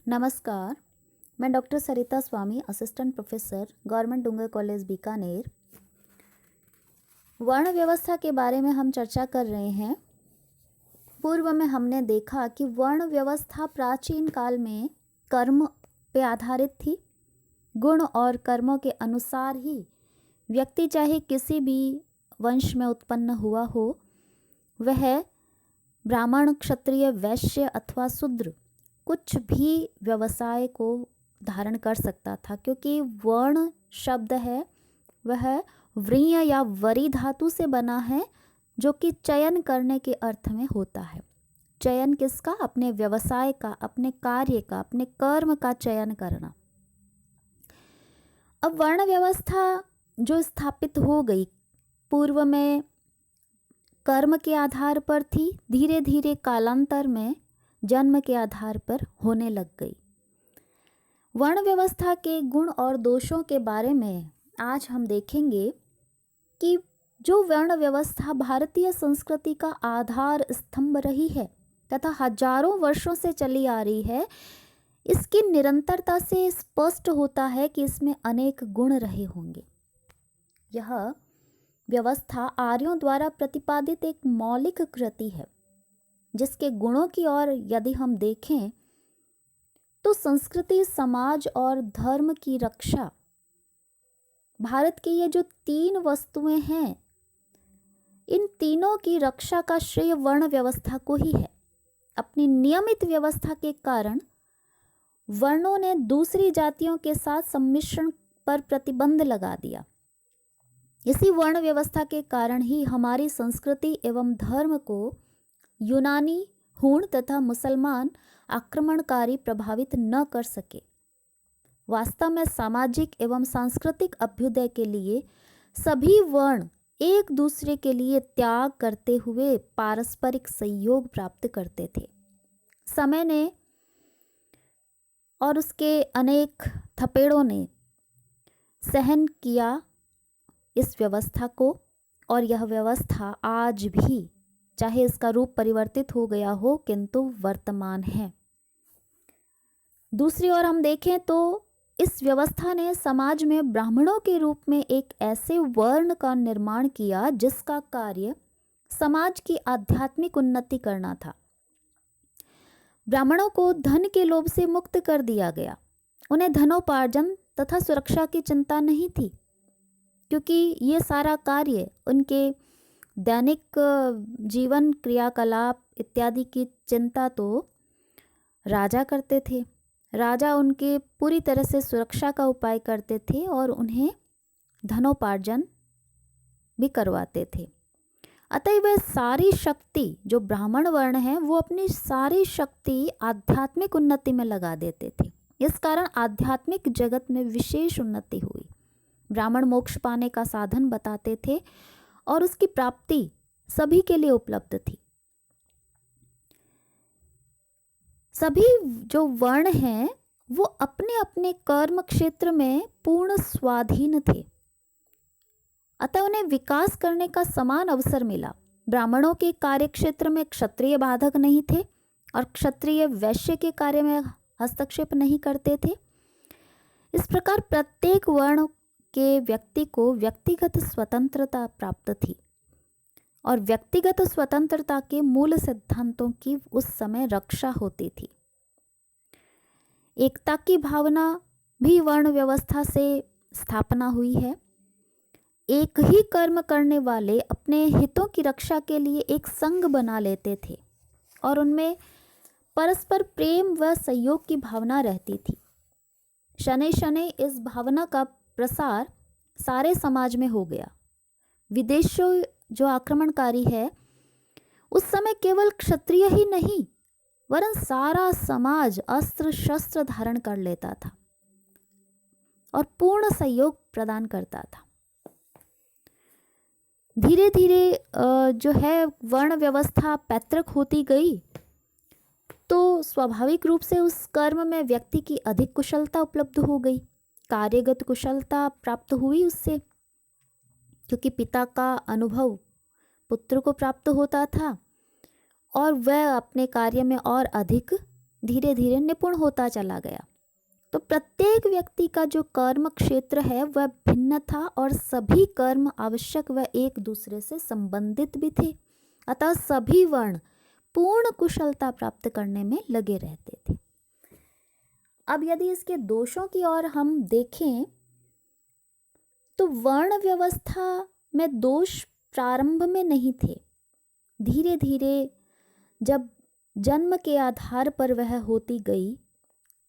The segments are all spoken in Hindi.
नमस्कार। मैं डॉक्टर सरिता स्वामी, असिस्टेंट प्रोफेसर, गवर्नमेंट डूंगर कॉलेज बीकानेर। वर्ण व्यवस्था के बारे में हम चर्चा कर रहे हैं। पूर्व में हमने देखा कि वर्ण व्यवस्था प्राचीन काल में कर्म पे आधारित थी। गुण और कर्मों के अनुसार ही व्यक्ति चाहे किसी भी वंश में उत्पन्न हुआ हो, वह ब्राह्मण, क्षत्रिय, वैश्य अथवा शूद्र कुछ भी व्यवसाय को धारण कर सकता था, क्योंकि वर्ण शब्द है वह व्रीय या वरी धातु से बना है, जो कि चयन करने के अर्थ में होता है। चयन किसका? अपने व्यवसाय का, अपने कार्य का, अपने कर्म का चयन करना। अब वर्ण व्यवस्था जो स्थापित हो गई, पूर्व में कर्म के आधार पर थी, धीरे धीरे कालांतर में जन्म के आधार पर होने लग गई। वर्ण व्यवस्था के गुण और दोषों के बारे में आज हम देखेंगे कि जो वर्ण व्यवस्था भारतीय संस्कृति का आधार स्तंभ रही है तथा हजारों वर्षों से चली आ रही है, इसकी निरंतरता से स्पष्ट होता है कि इसमें अनेक गुण रहे होंगे। यह व्यवस्था आर्यों द्वारा प्रतिपादित एक मौलिक कृति है, जिसके गुणों की ओर यदि हम देखें तो संस्कृति, समाज और धर्म की रक्षा, भारत की ये जो 3 वस्तुएं हैं, इन तीनों की रक्षा का श्रेय वर्ण व्यवस्था को ही है। अपनी नियमित व्यवस्था के कारण वर्णों ने दूसरी जातियों के साथ सम्मिश्रण पर प्रतिबंध लगा दिया। इसी वर्ण व्यवस्था के कारण ही हमारी संस्कृति एवं धर्म को यूनानी, हूण तथा मुसलमान आक्रमणकारी प्रभावित न कर सके। वास्तव में सामाजिक एवं सांस्कृतिक अभ्युदय के लिए सभी वर्ण एक दूसरे के लिए त्याग करते हुए पारस्परिक सहयोग प्राप्त करते थे। समय ने और उसके अनेक थपेड़ों ने सहन किया इस व्यवस्था को, और यह व्यवस्था आज भी, चाहे इसका रूप परिवर्तित हो गया हो, किंतु वर्तमान है। दूसरी ओर हम देखें तो इस व्यवस्था ने समाज में ब्राह्मणों के रूप में एक ऐसे वर्ण का निर्माण किया जिसका कार्य समाज की आध्यात्मिक उन्नति करना था। ब्राह्मणों को धन के लोभ से मुक्त कर दिया गया। उन्हें धनोपार्जन तथा सुरक्षा की चिंता नहीं थी, क्योंकि ये सारा कार्य उनके दैनिक जीवन क्रियाकलाप इत्यादि की चिंता तो राजा करते थे। राजा उनके पूरी तरह से सुरक्षा का उपाय करते थे और उन्हें धनोपार्जन भी करवाते थे। अतः वह सारी शक्ति, जो ब्राह्मण वर्ण है, वो अपनी सारी शक्ति आध्यात्मिक उन्नति में लगा देते थे। इस कारण आध्यात्मिक जगत में विशेष उन्नति हुई। ब्राह्मण मोक्ष पाने का साधन बताते थे और उसकी प्राप्ति सभी के लिए उपलब्ध थी। सभी जो वर्ण हैं वो अपने अपने कर्म क्षेत्र में पूर्ण स्वाधीन थे, अतः उन्हें विकास करने का समान अवसर मिला। ब्राह्मणों के कार्य क्षेत्र में क्षत्रिय बाधक नहीं थे और क्षत्रिय वैश्य के कार्य में हस्तक्षेप नहीं करते थे। इस प्रकार प्रत्येक वर्ण के व्यक्ति को व्यक्तिगत स्वतंत्रता प्राप्त थी और व्यक्तिगत स्वतंत्रता के मूल सिद्धांतों की उस समय रक्षा होती थी। एकता की भावना भी वर्ण व्यवस्था से स्थापना हुई है। एक ही कर्म करने वाले अपने हितों की रक्षा के लिए एक संघ बना लेते थे और उनमें परस्पर प्रेम व सहयोग की भावना रहती थी। शनै शनै इस भावना का प्रसार सारे समाज में हो गया। विदेशों जो आक्रमणकारी है, उस समय केवल क्षत्रिय ही नहीं वरन सारा समाज अस्त्र शस्त्र धारण कर लेता था और पूर्ण सहयोग प्रदान करता था। धीरे धीरे जो है वर्ण व्यवस्था पैतृक होती गई, तो स्वाभाविक रूप से उस कर्म में व्यक्ति की अधिक कुशलता उपलब्ध हो गई। कार्यगत कुशलता प्राप्त हुई उससे, क्योंकि पिता का अनुभव पुत्र को प्राप्त होता था और वह अपने कार्य में और अधिक धीरे धीरे निपुण होता चला गया। तो प्रत्येक व्यक्ति का जो कर्म क्षेत्र है वह भिन्न था और सभी कर्म आवश्यक व एक दूसरे से संबंधित भी थे। अतः सभी वर्ण पूर्ण कुशलता प्राप्त करने में लगे रहते थे। अब यदि इसके दोषों की ओर हम देखें तो वर्ण व्यवस्था में दोष प्रारंभ में नहीं थे। धीरे धीरे जब जन्म के आधार पर वह होती गई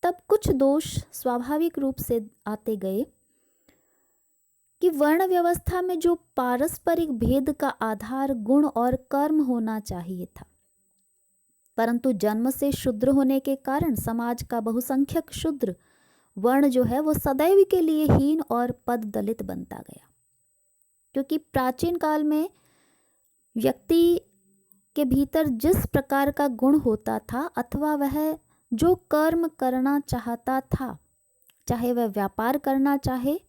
तब कुछ दोष स्वाभाविक रूप से आते गए कि वर्ण व्यवस्था में जो पारस्परिक भेद का आधार गुण और कर्म होना चाहिए था, परंतु जन्म से शूद्र होने के कारण समाज का बहुसंख्यक शूद्र वर्ण जो है वो सदैव के लिए हीन और पद दलित बनता गया। क्योंकि प्राचीन काल में व्यक्ति के भीतर जिस प्रकार का गुण होता था अथवा वह जो कर्म करना चाहता था, चाहे वह व्यापार करना चाहे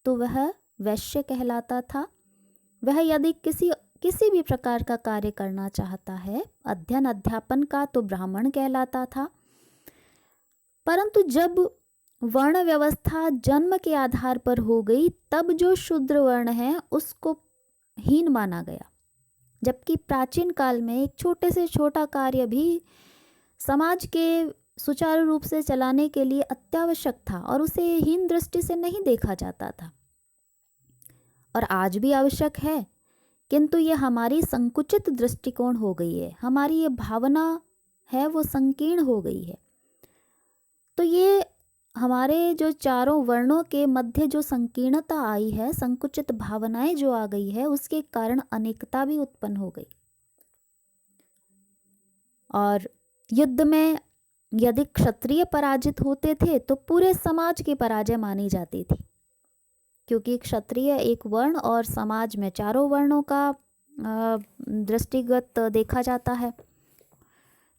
तो वह वैश्य कहलाता था, वह यदि किसी भी प्रकार का कार्य करना चाहता है, अध्ययन अध्यापन का, तो ब्राह्मण कहलाता था। परंतु जब वर्ण व्यवस्था जन्म के आधार पर हो गई तब जो शूद्र वर्ण है उसको हीन माना गया। जबकि प्राचीन काल में एक छोटे से छोटा कार्य भी समाज के सुचारू रूप से चलाने के लिए अत्यावश्यक था और उसे हीन दृष्टि से नहीं देखा जाता था, और आज भी आवश्यक है, किंतु ये हमारी संकुचित दृष्टिकोण हो गई है, हमारी ये भावना है वो संकीर्ण हो गई है। तो ये हमारे जो चारों वर्णों के मध्य जो संकीर्णता आई है, संकुचित भावनाएं जो आ गई है, उसके कारण अनेकता भी उत्पन्न हो गई। और युद्ध में यदि क्षत्रिय पराजित होते थे तो पूरे समाज की पराजय मानी जाती थी, क्योंकि क्षत्रिय एक वर्ण और समाज में चारों वर्णों का दृष्टिगत देखा जाता है।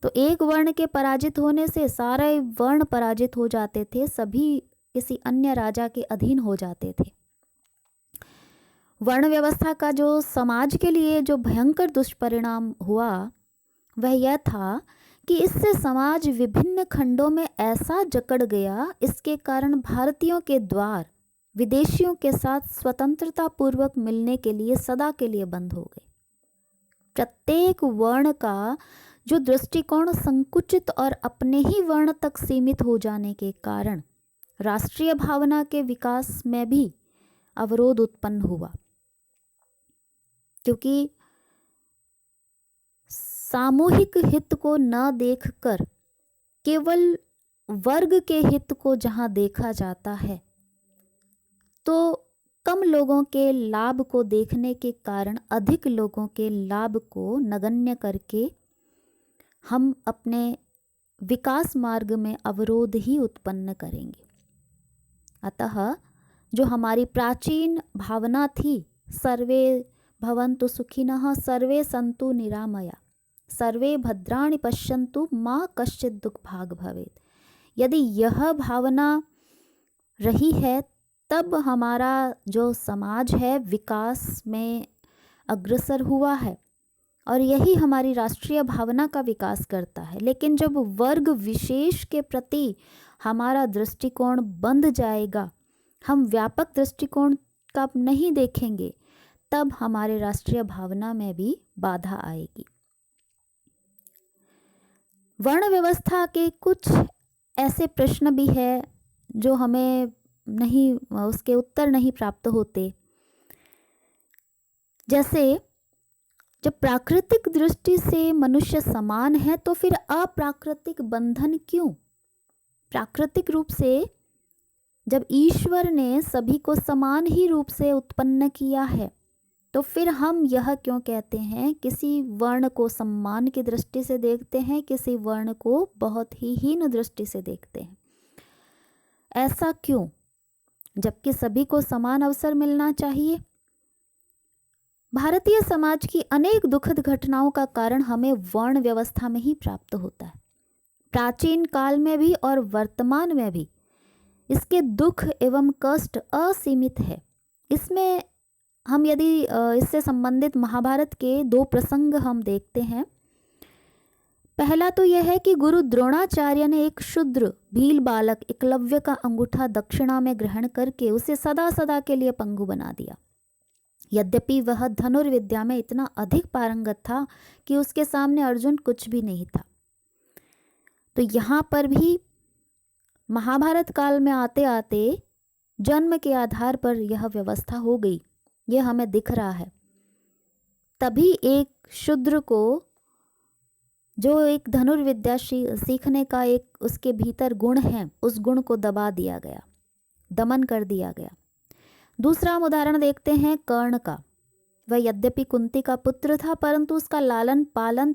तो एक वर्ण के पराजित होने से सारे वर्ण पराजित हो जाते थे, सभी किसी अन्य राजा के अधीन हो जाते थे। वर्ण व्यवस्था का जो समाज के लिए जो भयंकर दुष्परिणाम हुआ वह यह था कि इससे समाज विभिन्न खंडों में ऐसा जकड़ गया, इसके कारण भारतीयों के द्वार विदेशियों के साथ स्वतंत्रता पूर्वक मिलने के लिए सदा के लिए बंद हो गए। प्रत्येक वर्ण का जो दृष्टिकोण संकुचित और अपने ही वर्ण तक सीमित हो जाने के कारण राष्ट्रीय भावना के विकास में भी अवरोध उत्पन्न हुआ, क्योंकि सामूहिक हित को न देखकर केवल वर्ग के हित को जहां देखा जाता है तो कम लोगों के लाभ को देखने के कारण अधिक लोगों के लाभ को नगण्य करके हम अपने विकास मार्ग में अवरोध ही उत्पन्न करेंगे। अतः जो हमारी प्राचीन भावना थी, सर्वे भवन्तु सुखिनः सर्वे सन्तु निरामया सर्वे भद्राणि पश्यन्तु माँ कश्चित् दुख भाग भवेत्, यदि यह भावना रही है तब हमारा जो समाज है विकास में अग्रसर हुआ है और यही हमारी राष्ट्रीय भावना का विकास करता है। लेकिन जब वर्ग विशेष के प्रति हमारा दृष्टिकोण बंध जाएगा, हम व्यापक दृष्टिकोण का नहीं देखेंगे, तब हमारे राष्ट्रीय भावना में भी बाधा आएगी। वर्ण व्यवस्था के कुछ ऐसे प्रश्न भी है जो हमें नहीं, उसके उत्तर नहीं प्राप्त होते। जैसे जब प्राकृतिक दृष्टि से मनुष्य समान है तो फिर अप्राकृतिक बंधन क्यों? प्राकृतिक रूप से जब ईश्वर ने सभी को समान ही रूप से उत्पन्न किया है तो फिर हम यह क्यों कहते हैं किसी वर्ण को सम्मान की दृष्टि से देखते हैं, किसी वर्ण को बहुत ही हीन दृष्टि से देखते हैं? ऐसा क्यों, जबकि सभी को समान अवसर मिलना चाहिए? भारतीय समाज की अनेक दुखद घटनाओं का कारण हमें वर्ण व्यवस्था में ही प्राप्त होता है। प्राचीन काल में भी और वर्तमान में भी इसके दुख एवं कष्ट असीमित है। इसमें हम यदि इससे संबंधित महाभारत के 2 प्रसंग हम देखते हैं। पहला तो यह है कि गुरु द्रोणाचार्य ने एक क्षुद्र भील बालक एकलव्य का अंगूठा दक्षिणा में ग्रहण करके उसे सदा सदा के लिए पंगु बना दिया। यद्यपि वह धनुर्विद्या में इतना अधिक पारंगत था कि उसके सामने अर्जुन कुछ भी नहीं था। तो यहाँ पर भी महाभारत काल में आते आते जन्म के आधार पर यह व्यवस्था हो गई, यह हमें दिख रहा है। तभी एक शूद्र को, जो एक धनुर्विद्या सीखने का एक उसके भीतर गुण है, उस गुण को दबा दिया गया, दमन कर दिया गया। दूसरा हम उदाहरण देखते हैं कर्ण का। वह यद्यपि कुंती का पुत्र था, परंतु उसका लालन पालन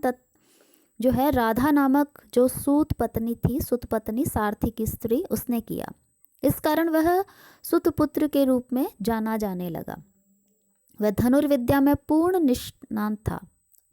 जो है राधा नामक जो सूत पत्नी सारथी की स्त्री, उसने किया। इस कारण वह सुतपुत्र के रूप में जाना जाने लगा। वह धनुर्विद्या में पूर्ण निष्णात था।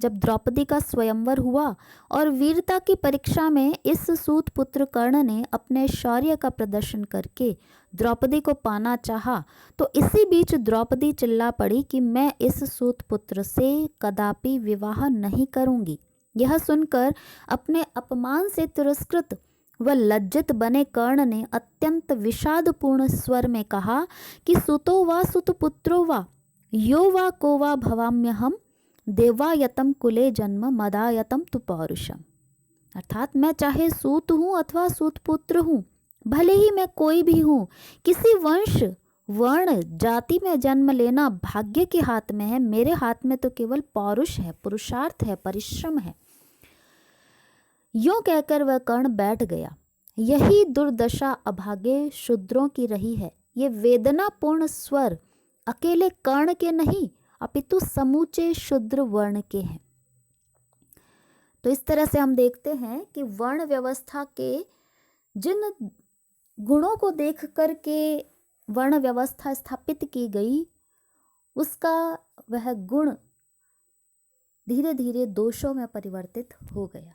जब द्रौपदी का स्वयंवर हुआ और वीरता की परीक्षा में इस सूतपुत्र कर्ण ने अपने शौर्य का प्रदर्शन करके द्रौपदी को पाना चाहा, तो इसी बीच द्रौपदी चिल्ला पड़ी कि मैं इस सूतपुत्र से कदापि विवाह नहीं करूंगी। यह सुनकर अपने अपमान से तिरस्कृत व लज्जित बने कर्ण ने अत्यंत विषादपूर्ण स्वर में कहा कि सुतो वा सुतपुत्रो वा यो वा को वा भवाम्यहम देवायतम कुले जन्म मदायतम तु पौरुषम। अर्थात मैं चाहे सूत हूँ अथवा सूतपुत्र हूँ, भले ही मैं कोई भी हूँ, किसी वंश वर्ण जाति में जन्म लेना भाग्य के हाथ में है, मेरे हाथ में तो केवल पौरुष है, पुरुषार्थ है, परिश्रम है। यूं कहकर वह कर्ण बैठ गया। यही दुर्दशा अभागे शूद्रों की रही है। ये वेदनापूर्ण स्वर अकेले कर्ण के नहीं, अपितु समूचे शूद्र वर्ण के हैं। तो इस तरह से हम देखते हैं कि वर्ण व्यवस्था के जिन गुणों को देख कर के वर्ण व्यवस्था स्थापित की गई, उसका वह गुण धीरे धीरे दोषों में परिवर्तित हो गया।